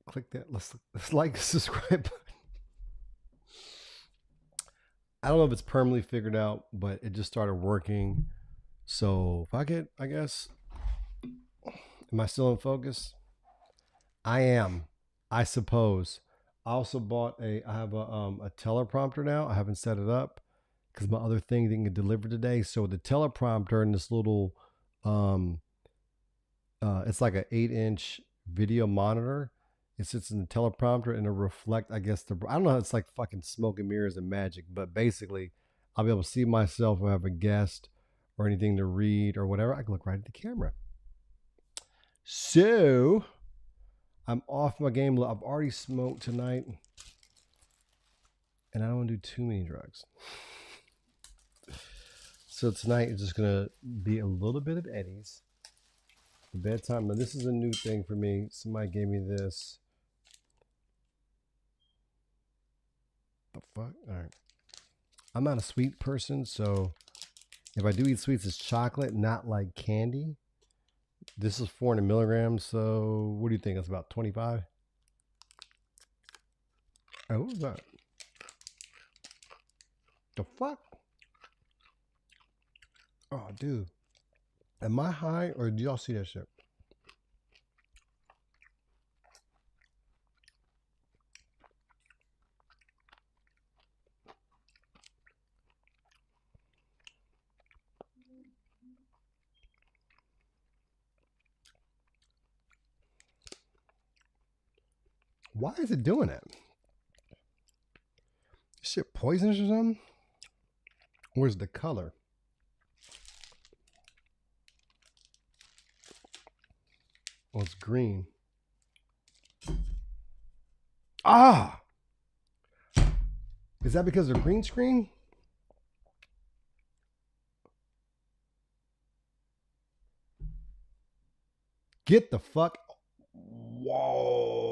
Click that. Let's like, subscribe. I don't know if it's permanently figured out, but it just started working. So fuck it, I guess. Am I still in focus? I am. I suppose. I also bought a. I have a teleprompter now. I haven't set it up because my other thing didn't get delivered today. So the teleprompter and this little, um, it's like an 8-inch video monitor. It sits in the teleprompter and it reflect. I guess I don't know. It's like fucking smoke and mirrors and magic, but basically, I'll be able to see myself if I have a guest or anything to read or whatever. I can look right at the camera. So I'm off my game. I've already smoked tonight, and I don't want to do too many drugs. So tonight is just gonna be a little bit of Eddie's. The bedtime. Now this is a new thing for me. Somebody gave me this. The fuck? All right. I'm not a sweet person, so if I do eat sweets, it's chocolate, not like candy. This is 400 milligrams, so what do you think? It's about 25. Oh, what was that? The fuck? Oh, dude. Am I high or do y'all see that shit? Why is it doing it? Is shit poisonous or something? Where's the color? Oh, it's green. Ah! Is that because of green screen? Get the fuck. Whoa.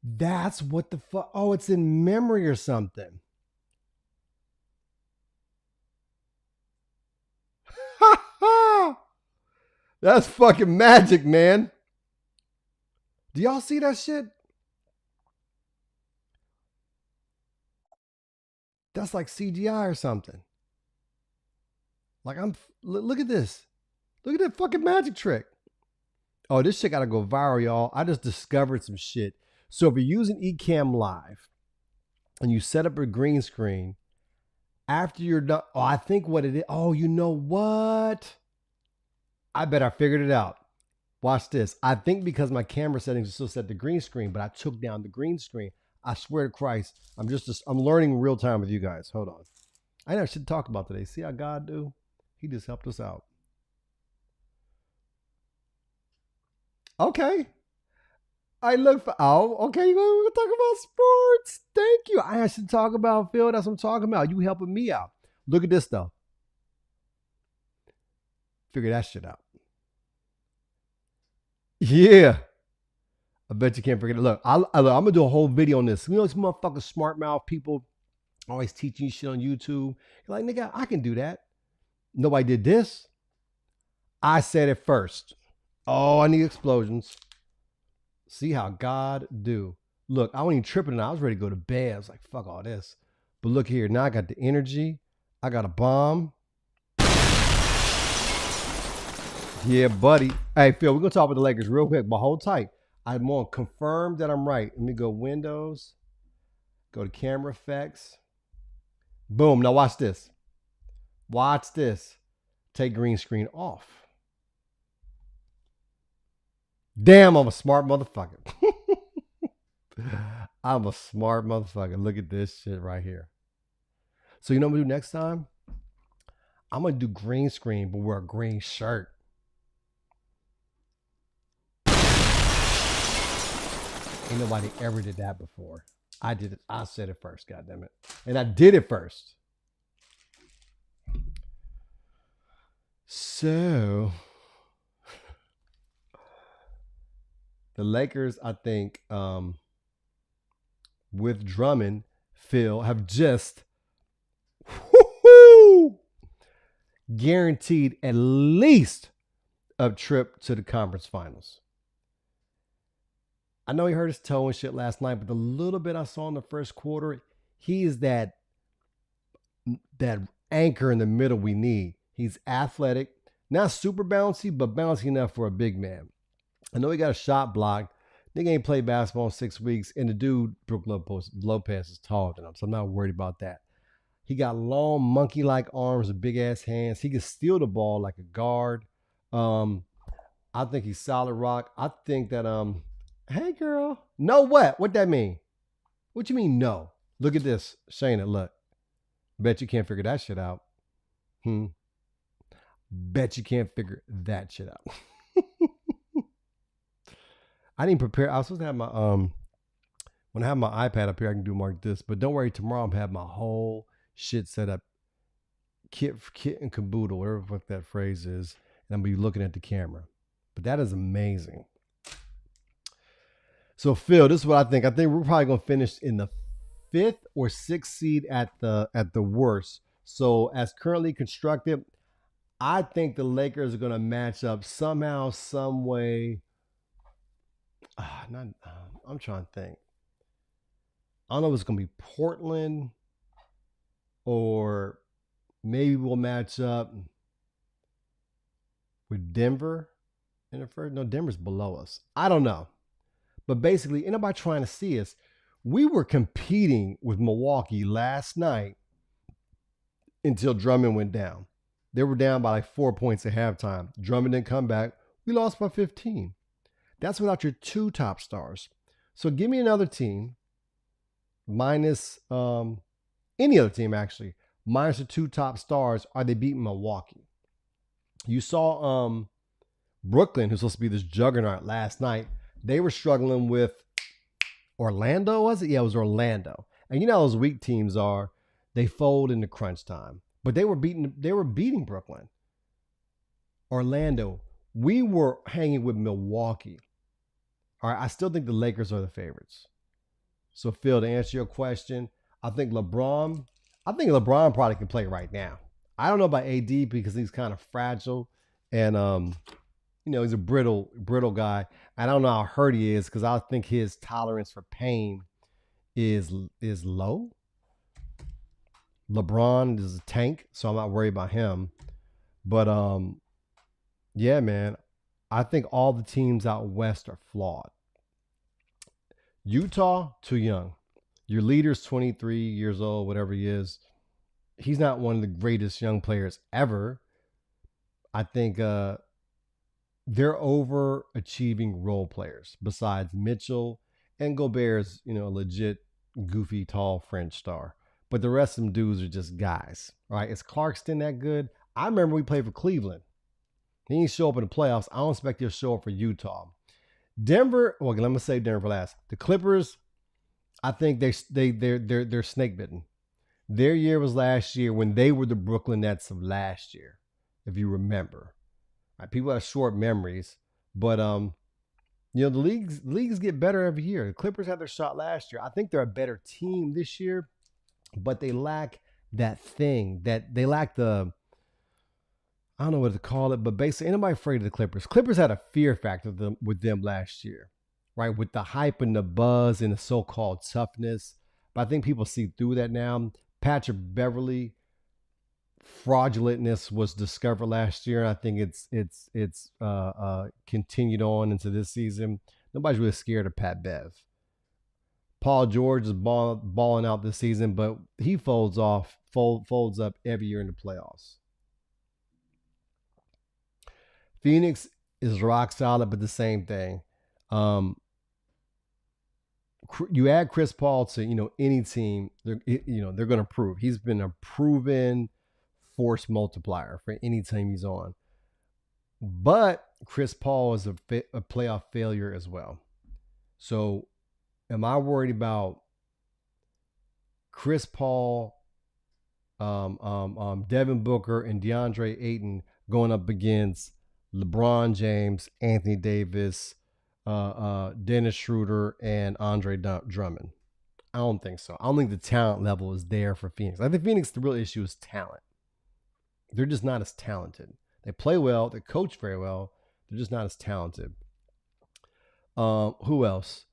That's what the fuck. Oh, it's in memory or something. That's fucking magic, man. Do y'all see that shit? That's like CGI or something. Like look at this. Look at that fucking magic trick. Oh, this shit gotta go viral, y'all. I just discovered some shit. So if you're using Ecamm Live and you set up a green screen, after you're done, oh, I think what it is. Oh, you know what? I bet I figured it out. Watch this. I think because my camera settings are still set to green screen, but I took down the green screen. I swear to Christ, I'm learning real time with you guys. Hold on. I know shit to talk about today. See how God do? He just helped us out. Okay. I look for, okay, we're gonna talk about sports. Thank you. I should talk about Phil. That's what I'm talking about. You helping me out. Look at this though. Figure that shit out. Yeah. I bet you can't forget it. Look, I'm gonna do a whole video on this. You know, these motherfucking smart mouth people always teaching you shit on YouTube. You're like, nigga, I can do that. Nobody did this. I said it first. Oh, I need explosions. See how God do. Look, I wasn't even tripping and I was ready to go to bed. I was like, fuck all this. But look here, now I got the energy. I got a bomb. Yeah, buddy. Hey, Phil, we're going to talk about the Lakers real quick, but hold tight. I'm going to confirm that I'm right. Let me go Windows, go to camera effects. Boom. Now watch this. Watch this. Take green screen off. Damn, I'm a smart motherfucker. I'm a smart motherfucker. Look at this shit right here. So you know what I'm going to do next time? I'm going to do green screen, but wear a green shirt. Ain't nobody ever did that before. I did it. I said it first, goddammit. And I did it first. So the Lakers, I think, with Drummond, Phil, have just guaranteed at least a trip to the conference finals. I know he hurt his toe and shit last night, but the little bit I saw in the first quarter, he is that anchor in the middle we need. He's athletic, not super bouncy, but bouncy enough for a big man. I know he got a shot blocked. Nigga ain't played basketball in 6 weeks, and the dude, Brook Lopez, is taller than him, so I'm not worried about that. He got long, monkey-like arms and big-ass hands. He can steal the ball like a guard. I think he's solid rock. I think that, hey, girl. No what? What that mean? What you mean no? Look at this. Shayna, look. Bet you can't figure that shit out. Bet you can't figure that shit out. I didn't prepare. I was supposed to have my when I have my iPad up here, I can do mark this. But don't worry, tomorrow I'm gonna have my whole shit set up. Kit and caboodle, whatever the fuck that phrase is, and I'm gonna be looking at the camera. But that is amazing. So Phil, this is what I think. I think we're probably gonna finish in the 5th or 6th seed at the worst. So as currently constructed, I think the Lakers are gonna match up somehow, some way. I'm trying to think. I don't know if it's gonna be Portland or maybe we'll match up with Denver in the first. No, Denver's below us. I don't know. But basically, ain't nobody trying to see us. We were competing with Milwaukee last night until Drummond went down. They were down by like 4 points at halftime. Drummond didn't come back. We lost by 15. That's without your 2 top stars. So give me another team, minus any other team actually, minus the 2 top stars. Are they beating Milwaukee? You saw Brooklyn, who's supposed to be this juggernaut last night. They were struggling with Orlando, was it? Yeah, it was Orlando. And you know how those weak teams are. They fold into crunch time. But they were beating Brooklyn. Orlando. We were hanging with Milwaukee. All right, I still think the Lakers are the favorites. So, Phil, to answer your question, I think LeBron probably can play right now. I don't know about AD because he's kind of fragile and he's a brittle guy. I don't know how hurt he is because I think his tolerance for pain is low. LeBron is a tank, so I'm not worried about him. But yeah, man, I think all the teams out west are flawed. Utah, too young. Your leader's 23 years old, whatever he is. He's not one of the greatest young players ever. I think they're overachieving role players besides Mitchell and Gobert's, a legit goofy, tall French star. But the rest of them dudes are just guys, right? Is Clarkston that good? I remember we played for Cleveland. He didn't show up in the playoffs. I don't expect he'll show up for Utah. Denver, well, let me say Denver for last. The Clippers, I think they're snake bitten. Their year was last year when they were the Brooklyn Nets of last year, if you remember. Right? People have short memories, but the leagues get better every year. The Clippers had their shot last year. I think they're a better team this year, but they lack that thing that they lack the. I don't know what to call it, but basically, anybody afraid of the Clippers? Clippers had a fear factor with them last year, right? With the hype and the buzz and the so-called toughness. But I think people see through that now. Patrick Beverley fraudulentness was discovered last year, and I think it's continued on into this season. Nobody's really scared of Pat Bev. Paul George is balling out this season, but he folds up every year in the playoffs. Phoenix is rock solid, but the same thing. You add Chris Paul to any team, they're going to prove. He's been a proven force multiplier for any team he's on. But Chris Paul is a playoff failure as well. So, am I worried about Chris Paul, Devin Booker, and DeAndre Ayton going up against LeBron James, Anthony Davis, Dennis Schroeder, and Andre Drummond? I don't think so. I don't think the talent level is there for Phoenix. I think Phoenix, the real issue is talent. They're just not as talented. They play well. They coach very well. They're just not as talented. Who else?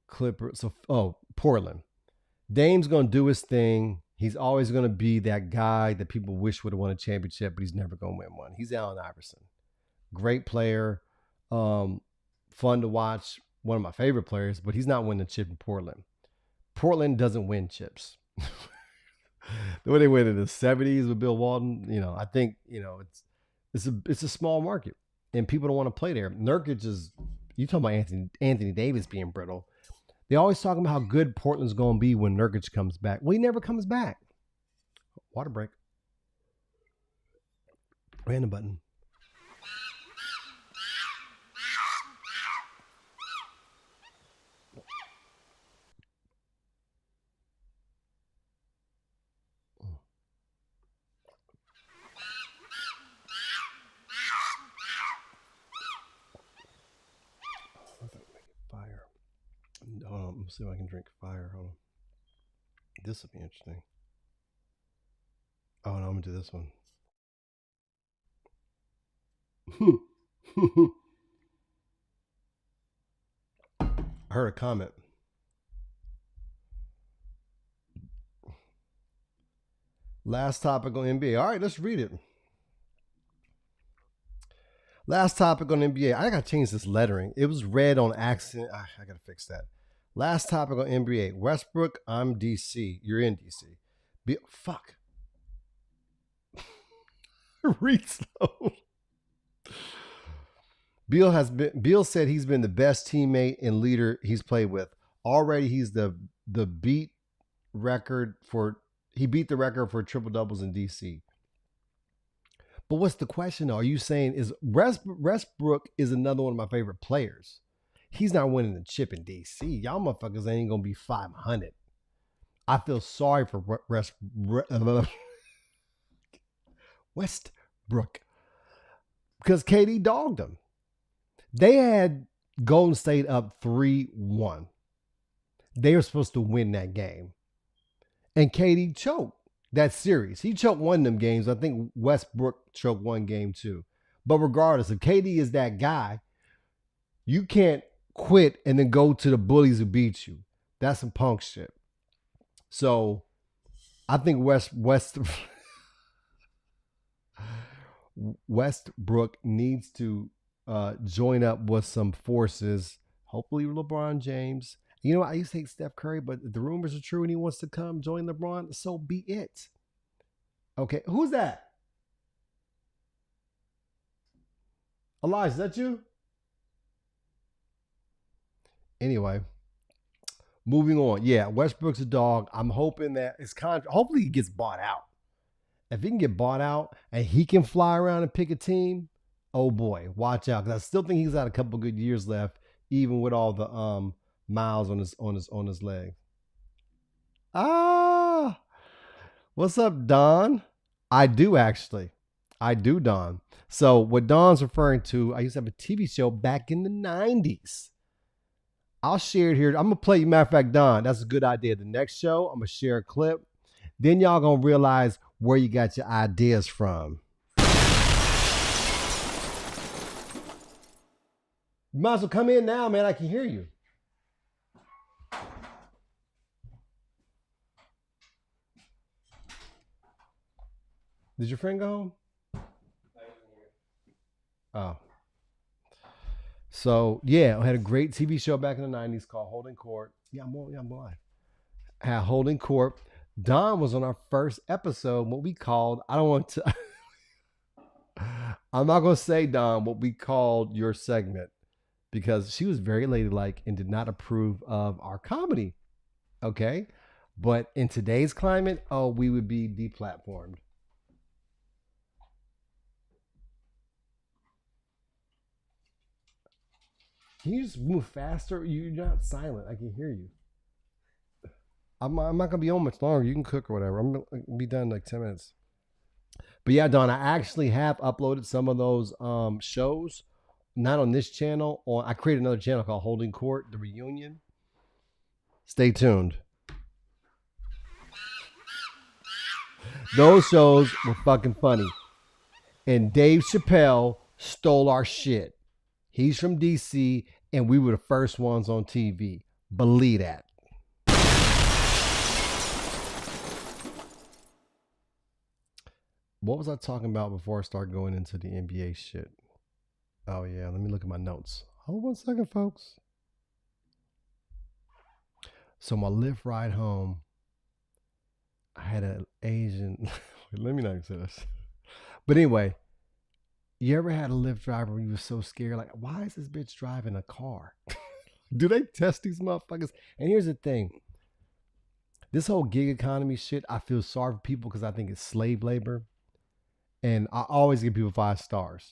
Clippers. So, Portland. Dame's going to do his thing. He's always going to be that guy that people wish would have won a championship, but he's never going to win one. He's Allen Iverson. Great player. Fun to watch. One of my favorite players, but he's not winning a chip in Portland. Portland doesn't win chips. The way they win in the 70s with Bill Walton, I think, it's a small market and people don't want to play there. Nurkic is, you talking about Anthony Davis being brittle. They always talking about how good Portland's going to be when Nurkic comes back. Well, he never comes back. Water break. Random button. Fire. Hold on, let's see if I can drink fire. Hold on. This will be interesting. Oh, no, I'm going to do this one. I heard a comment. Last topic on NBA. All right, let's read it. Last topic on NBA. I got to change this lettering. It was red on accident. I got to fix that. Last topic on NBA. Westbrook, I'm DC. You're in DC. Fuck. Read slow. Beal said he's been the best teammate and leader he's played with. Already he's the beat record for he beat the record for triple doubles in DC. But what's the question though? Are you saying is Westbrook is another one of my favorite players? He's not winning the chip in DC. Y'all motherfuckers ain't gonna be 500. I feel sorry for Westbrook because KD dogged him. They had Golden State up 3-1. They were supposed to win that game. And KD choked that series. He choked one of them games. I think Westbrook choked one game too. But regardless, if KD is that guy, you can't quit and then go to the bullies who beat you. That's some punk shit. So I think Westbrook needs to join up with some forces. Hopefully LeBron James. You know, I used to hate Steph Curry, but if the rumors are true and he wants to come join LeBron, so be it. Okay, who's that? Elijah, is that you? Anyway, moving on. Yeah, Westbrook's a dog. I'm hoping that his contract, hopefully he gets bought out. If he can get bought out and he can fly around and pick a team, oh boy, watch out. Because I still think he's got a couple good years left, even with all the miles on his leg. What's up, Don? I do actually. I do, Don. So what Don's referring to, I used to have a TV show back in the 90s. I'll share it here. I'm gonna play you. Matter of fact, Don, that's a good idea. The next show, I'm gonna share a clip. Then y'all gonna realize where you got your ideas from. You might as well come in now, man. I can hear you. Did your friend go home? Oh. So, yeah, I had a great TV show back in the 90s called Holding Court. Yeah, I'm live. Had Holding Court. Don was on our first episode, what we called, I'm not going to say, Don, what we called your segment because she was very ladylike and did not approve of our comedy. Okay? But in today's climate, we would be deplatformed. Can you just move faster? You're not silent. I can hear you. I'm not going to be on much longer. You can cook or whatever. I'm going to be done in like 10 minutes. But yeah, Don, I actually have uploaded some of those shows. Not on this channel. I created another channel called Holding Court, The Reunion. Stay tuned. Those shows were fucking funny. And Dave Chappelle stole our shit. He's from DC, and we were the first ones on TV. Believe that. What was I talking about before I start going into the NBA shit? Oh, yeah. Let me look at my notes. Hold 1 second, folks. So, my Lyft ride home, I had an Asian. Let me not say this. But anyway, you ever had a Lyft driver where you were so scared? Like, why is this bitch driving a car? Do they test these motherfuckers? And here's the thing, this whole gig economy shit, I feel sorry for people because I think it's slave labor. And I always give people 5 stars.